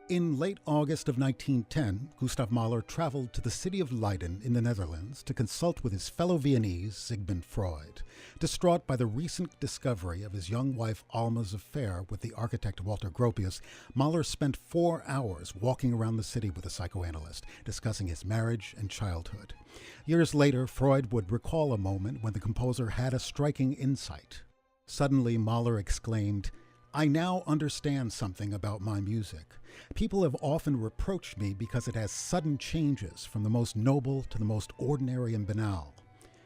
In late August of 1910, Gustav Mahler traveled to the city of Leiden in the Netherlands to consult with his fellow Viennese, Sigmund Freud. Distraught by the recent discovery of his young wife Alma's affair with the architect Walter Gropius, Mahler spent 4 hours walking around the city with a psychoanalyst, discussing his marriage and childhood. Years later, Freud would recall a moment when the composer had a striking insight. Suddenly, Mahler exclaimed, "I now understand something about my music. People have often reproached me because it has sudden changes from the most noble to the most ordinary and banal."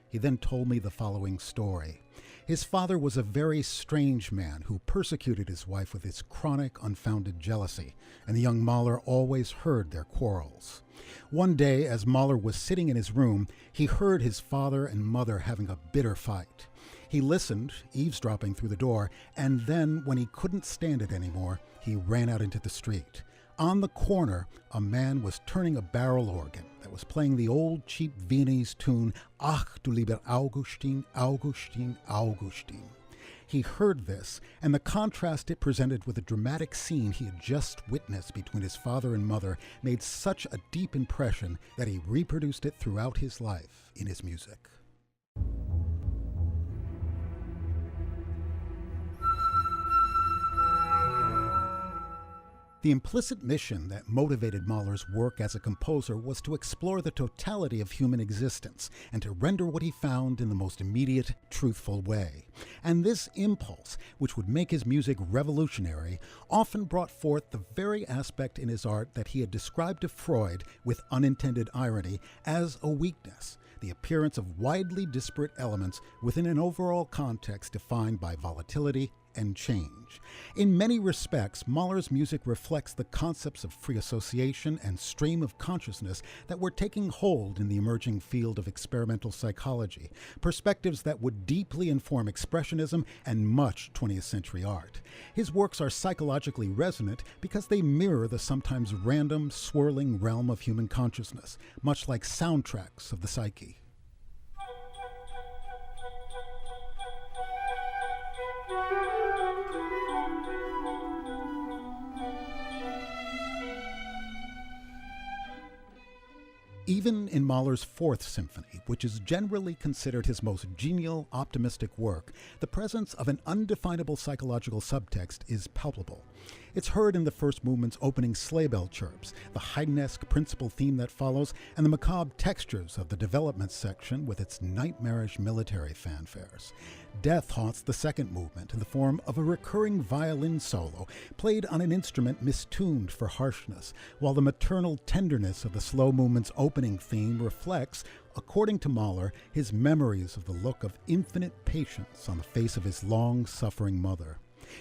He then told me the following story. His father was a very strange man who persecuted his wife with his chronic, unfounded jealousy, and the young Mahler always heard their quarrels. One day, as Mahler was sitting in his room, he heard his father and mother having a bitter fight. He listened, eavesdropping through the door, and then, when he couldn't stand it anymore, he ran out into the street. On the corner, a man was turning a barrel organ that was playing the old cheap Viennese tune, "Ach, du lieber Augustin, Augustin, Augustin." He heard this, and the contrast it presented with the dramatic scene he had just witnessed between his father and mother made such a deep impression that he reproduced it throughout his life in his music. The implicit mission that motivated Mahler's work as a composer was to explore the totality of human existence and to render what he found in the most immediate, truthful way. And this impulse, which would make his music revolutionary, often brought forth the very aspect in his art that he had described to Freud, with unintended irony, as a weakness: the appearance of widely disparate elements within an overall context defined by volatility and change. In many respects, Mahler's music reflects the concepts of free association and stream of consciousness that were taking hold in the emerging field of experimental psychology, perspectives that would deeply inform expressionism and much 20th century art. His works are psychologically resonant because they mirror the sometimes random, swirling realm of human consciousness, much like soundtracks of the psyche. Even in Mahler's Fourth Symphony, which is generally considered his most genial, optimistic work, the presence of an undefinable psychological subtext is palpable. It's heard in the first movement's opening sleigh bell chirps, the Haydnesque principal theme that follows, and the macabre textures of the development section with its nightmarish military fanfares. Death haunts the second movement in the form of a recurring violin solo, played on an instrument mistuned for harshness, while the maternal tenderness of the slow movement's opening theme reflects, according to Mahler, his memories of the look of infinite patience on the face of his long-suffering mother.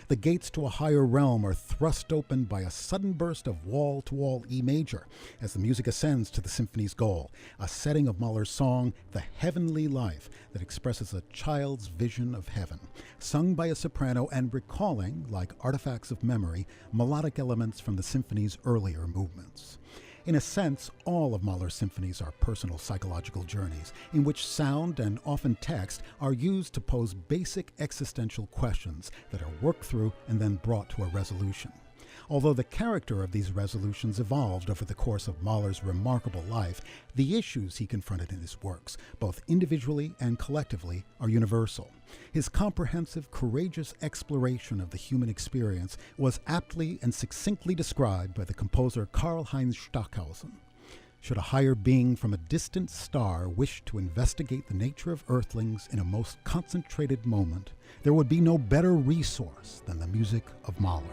The gates to a higher realm are thrust open by a sudden burst of wall-to-wall E major as the music ascends to the symphony's goal, a setting of Mahler's song, The Heavenly Life, that expresses a child's vision of heaven, sung by a soprano and recalling, like artifacts of memory, melodic elements from the symphony's earlier movements. In a sense, all of Mahler's symphonies are personal psychological journeys in which sound and often text are used to pose basic existential questions that are worked through and then brought to a resolution. Although the character of these resolutions evolved over the course of Mahler's remarkable life, the issues he confronted in his works, both individually and collectively, are universal. His comprehensive, courageous exploration of the human experience was aptly and succinctly described by the composer Karl-Heinz Stockhausen. Should a higher being from a distant star wish to investigate the nature of earthlings in a most concentrated moment, there would be no better resource than the music of Mahler.